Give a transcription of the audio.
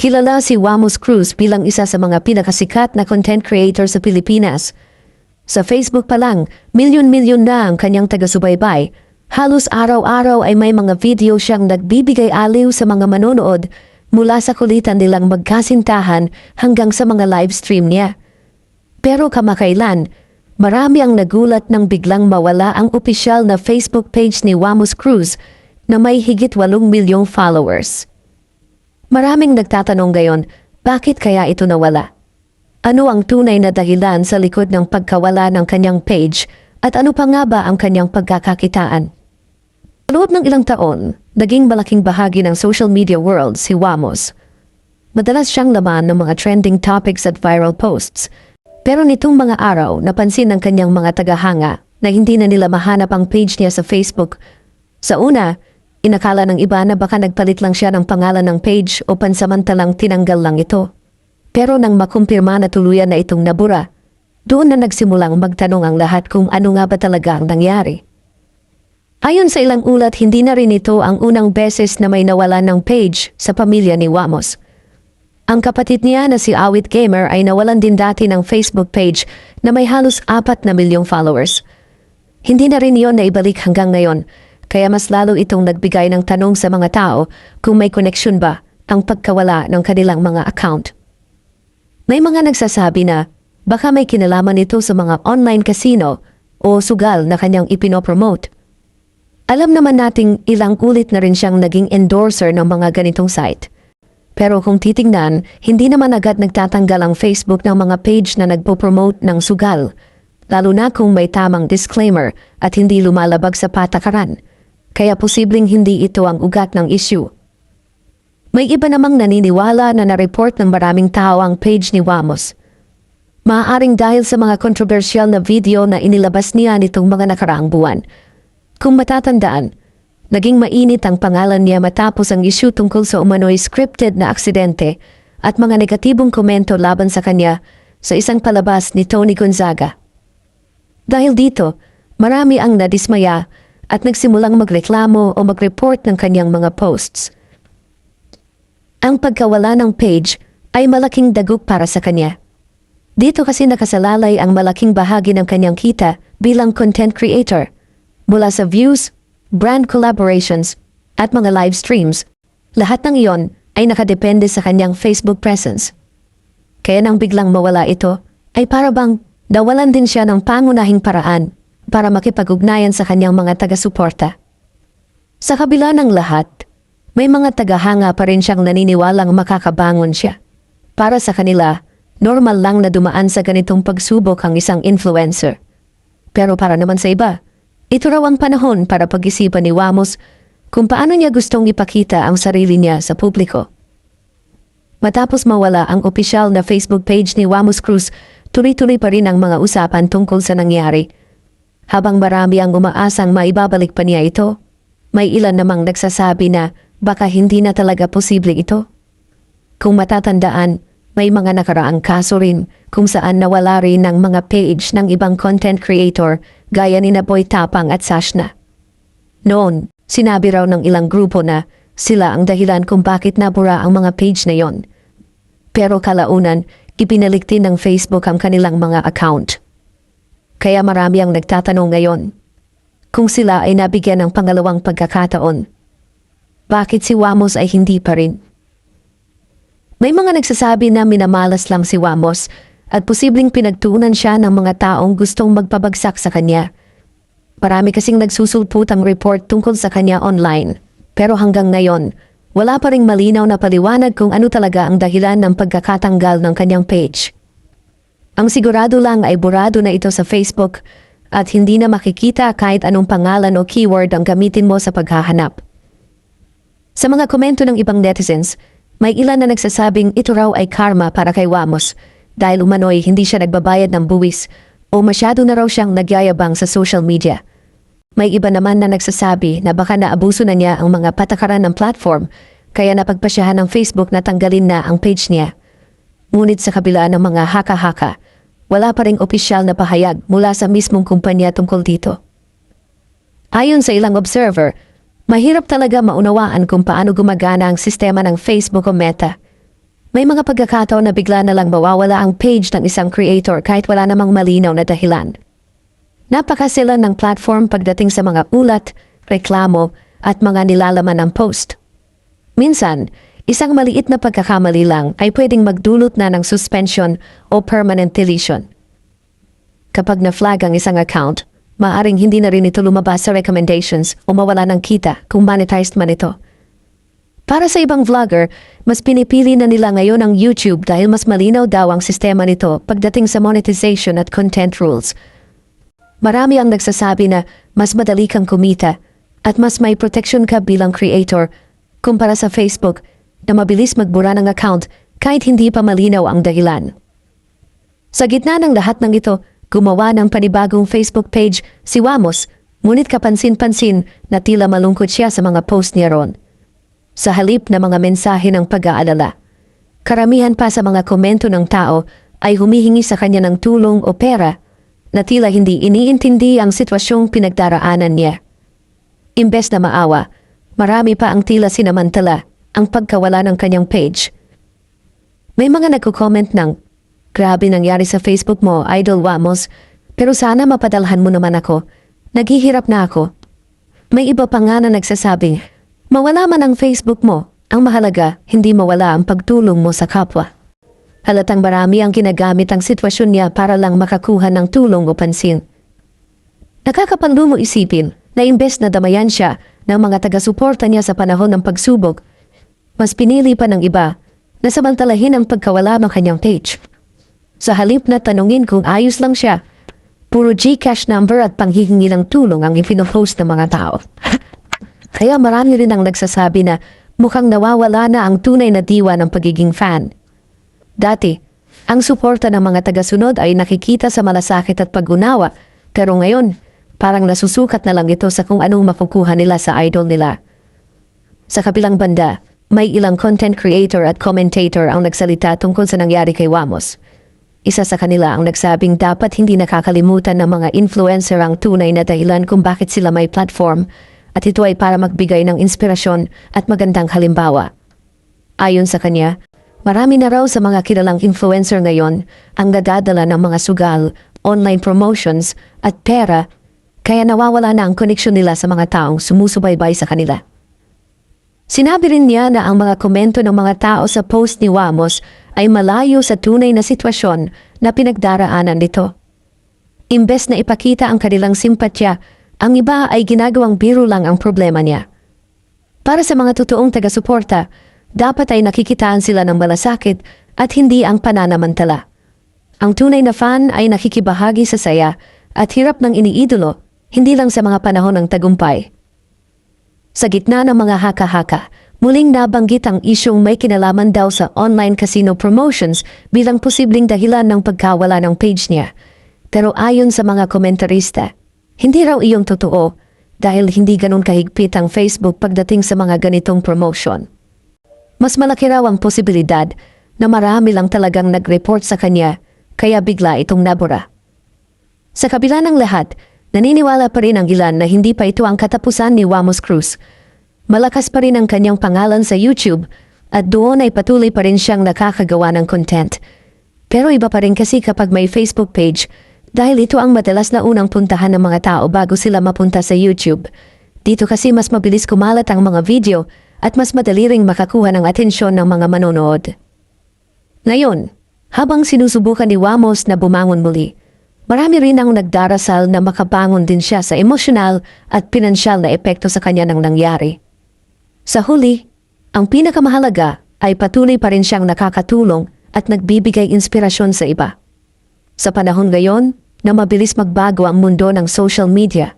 Kilala si Wamos Cruz bilang isa sa mga pinakasikat na content creator sa Pilipinas. Sa Facebook pa lang, milyon-milyon na ang kanyang taga-subaybay. Halos araw-araw ay may mga video siyang nagbibigay aliw sa mga manonood mula sa kulitan nilang magkasintahan hanggang sa mga live stream niya. Pero kamakailan, marami ang nagulat nang biglang mawala ang opisyal na Facebook page ni Wamos Cruz na may higit 8 milyong followers. Maraming nagtatanong ngayon, bakit kaya ito nawala? Ano ang tunay na dahilan sa likod ng pagkawala ng kanyang page at ano pa nga ba ang kanyang pagkakakitaan? Sa loob ng ilang taon, naging malaking bahagi ng social media world si Wamos. Madalas siyang laman ng mga trending topics at viral posts. Pero nitong mga araw, napansin ng kanyang mga tagahanga na hindi na nila mahanap ang page niya sa Facebook. Sa una, inakala ng iba na baka nagpalit lang siya ng pangalan ng page o pansamantalang tinanggal lang ito. Pero nang makumpirma na tuluyan na itong nabura, doon na nagsimulang magtanong ang lahat kung ano nga ba talaga ang nangyari. Ayon sa ilang ulat, hindi na rin ito ang unang beses na may nawalan ng page sa pamilya ni Wamos. Ang kapatid niya na si Awit Gamer ay nawalan din dati ng Facebook page na may halos 4 na milyong followers. Hindi na rin iyon naibalik hanggang ngayon, kaya mas lalo itong nagbigay ng tanong sa mga tao kung may koneksyon ba ang pagkawala ng kanilang mga account. May mga nagsasabi na baka may kinalaman ito sa mga online casino o sugal na kanyang ipinopromote. Alam naman nating ilang ulit na rin siyang naging endorser ng mga ganitong site. Pero kung titingnan, hindi naman agad nagtatanggal ang Facebook ng mga page na nagpo-promote ng sugal, lalo na kung may tamang disclaimer at hindi lumalabag sa patakaran. Kaya posibleng hindi ito ang ugat ng issue. May iba namang naniniwala na na-report ng maraming tao ang page ni Wamos. Maaaring dahil sa mga kontrobersyal na video na inilabas niya nitong mga nakaraang buwan. Kung matatandaan, naging mainit ang pangalan niya matapos ang issue tungkol sa umano'y scripted na aksidente at mga negatibong komento laban sa kanya sa isang palabas ni Tony Gonzaga. Dahil dito, marami ang nadismaya at nagsimulang magreklamo o mag-report ng kanyang mga posts. Ang pagkawala ng page ay malaking dagok para sa kanya. Dito kasi nakasalalay ang malaking bahagi ng kanyang kita bilang content creator, mula sa views, brand collaborations, at mga live streams. Lahat ng iyon ay nakadepende sa kanyang Facebook presence. Kaya nang biglang mawala ito, ay para bang nawalan din siya ng pangunahing paraan para makipag-ugnayan sa kanyang mga taga-suporta. Sa kabila ng lahat, may mga tagahanga pa rin siyang naniniwalang makakabangon siya. Para sa kanila, normal lang na dumaan sa ganitong pagsubok ang isang influencer. Pero para naman sa iba, ito raw ang panahon para pag-isipan ni Wamos kung paano niya gustong ipakita ang sarili niya sa publiko. Matapos mawala ang opisyal na Facebook page ni Wamos Cruz, tuloy-tuloy pa rin ang mga usapan tungkol sa nangyari. Habang marami ang umaasang maibabalik pa niya ito, may ilan namang nagsasabi na baka hindi na talaga posible ito. Kung matatandaan, may mga nakaraang kaso rin kung saan nawala rin ng mga page ng ibang content creator gaya ni Boy Tapang at Sashna. Noon, sinabi raw ng ilang grupo na sila ang dahilan kung bakit nabura ang mga page na yon. Pero kalaunan, ipinalik din ng Facebook ang kanilang mga account. Kaya marami ang nagtatanong ngayon kung sila ay nabigyan ng pangalawang pagkakataon. Bakit si Wamos ay hindi pa rin? May mga nagsasabi na minamalas lang si Wamos at posibleng pinagtuunan siya ng mga taong gustong magpabagsak sa kanya. Marami kasing nagsusulputang report tungkol sa kanya online. Pero hanggang ngayon, wala pa ring malinaw na paliwanag kung ano talaga ang dahilan ng pagkakatanggal ng kanyang page. Ang sigurado lang ay burado na ito sa Facebook at hindi na makikita kahit anong pangalan o keyword ang gamitin mo sa paghahanap. Sa mga komento ng ibang netizens, may ilan na nagsasabing ito raw ay karma para kay Wamos dahil umano'y hindi siya nagbabayad ng buwis o masyado na raw siyang nagyayabang sa social media. May iba naman na nagsasabi na baka naabuso na niya ang mga patakaran ng platform kaya napagpasyahan ng Facebook na tanggalin na ang page niya. Ngunit sa kabila ng mga haka-haka, wala pa ring opisyal na pahayag mula sa mismong kumpanya tungkol dito. Ayon sa ilang observer, mahirap talaga maunawaan kung paano gumagana ang sistema ng Facebook o Meta. May mga pagkakataon na bigla na lang mawawala ang page ng isang creator kahit wala namang malinaw na dahilan. Napakasila ng platform pagdating sa mga ulat, reklamo, at mga nilalaman ng post. Minsan, isang maliit na pagkakamali lang ay pwedeng magdulot na ng suspension o permanent deletion. Kapag na-flag ang isang account, maaring hindi na rin ito lumabas sa recommendations o mawala ng kita kung monetized man ito. Para sa ibang vlogger, mas pinipili na nila ngayon ang YouTube dahil mas malinaw daw ang sistema nito pagdating sa monetization at content rules. Marami ang nagsasabi na mas madali kang kumita at mas may protection ka bilang creator kumpara sa Facebook na mabilis magbura ng account kahit hindi pa malinaw ang dahilan. Sa gitna ng lahat ng ito, gumawa ng panibagong Facebook page si Wamos, ngunit kapansin-pansin na tila malungkot siya sa mga post niya ron. Sa halip na mga mensahe ng pag-aalala, karamihan pa sa mga komento ng tao ay humihingi sa kanya ng tulong o pera na tila hindi iniintindi ang sitwasyong pinagdaraanan niya. Imbes na maawa, marami pa ang tila sinamantala ang pagkawala ng kanyang page. May mga nagko-comment ng, "Grabe nangyari sa Facebook mo, Idol Wamos, pero sana mapadalhan mo naman ako. Naghihirap na ako." May iba pa nga na nagsasabing, "Mawala man ang Facebook mo, ang mahalaga, hindi mawala ang pagtulong mo sa kapwa." Halatang marami ang ginagamit ang sitwasyon niya para lang makakuha ng tulong o pansin. Nakakapanlumo isipin na imbes na damayan siya ng mga taga-suporta niya sa panahon ng pagsubok, mas pinili pa ng iba na samantalahin ang pagkawala ng kanyang page. Sa halip na tanungin kung ayos lang siya, puro GCash number at panghihingi ng tulong ang ipinopost ng mga tao. Kaya marami rin ang nagsasabi na mukhang nawawala na ang tunay na diwa ng pagiging fan. Dati, ang suporta ng mga tagasunod ay nakikita sa malasakit at pag-unawa, pero ngayon, parang nasusukat na lang ito sa kung anong makukuha nila sa idol nila. Sa kabilang banda, may ilang content creator at commentator ang nagsalita tungkol sa nangyari kay Wamos. Isa sa kanila ang nagsabing dapat hindi nakakalimutan ng mga influencer ang tunay na dahilan kung bakit sila may platform, at ito ay para magbigay ng inspirasyon at magandang halimbawa. Ayon sa kanya, marami na raw sa mga kilalang influencer ngayon ang nadadala ng mga sugal, online promotions at pera, kaya nawawala na ang koneksyon nila sa mga taong sumusubaybay sa kanila. Sinabi rin niya na ang mga komento ng mga tao sa post ni Wamos ay malayo sa tunay na sitwasyon na pinagdaraanan nito. Imbes na ipakita ang kanilang simpatya, ang iba ay ginagawang biro lang ang problema niya. Para sa mga totoong taga-suporta, dapat ay nakikitaan sila ng malasakit at hindi ang pananamantala. Ang tunay na fan ay nakikibahagi sa saya at hirap ng iniidolo, hindi lang sa mga panahon ng tagumpay. Sa gitna ng mga haka-haka, muling nabanggit ang isyong may kinalaman daw sa online casino promotions bilang posibleng dahilan ng pagkawala ng page niya. Pero ayon sa mga komentarista, hindi raw iyong totoo dahil hindi ganun kahigpit ang Facebook pagdating sa mga ganitong promotion. Mas malaki raw ang posibilidad na marami lang talagang nag-report sa kanya kaya bigla itong nabura. Sa kabila ng lahat, naniniwala pa rin ang ilan na hindi pa ito ang katapusan ni Wamos Cruz. Malakas pa rin ang kanyang pangalan sa YouTube at doon ay patuloy pa rin siyang nakakagawa ng content. Pero iba pa rin kasi kapag may Facebook page dahil ito ang madalas na unang puntahan ng mga tao bago sila mapunta sa YouTube. Dito kasi mas mabilis kumalat ang mga video at mas madali ring makakuha ng atensyon ng mga manonood. Ngayon, habang sinusubukan ni Wamos na bumangon muli, marami rin ang nagdarasal na makabangon din siya sa emosyonal at pinansyal na epekto sa kanya ng nangyari. Sa huli, ang pinakamahalaga ay patuloy pa rin siyang nakakatulong at nagbibigay inspirasyon sa iba. Sa panahon ngayon na mabilis magbago ang mundo ng social media,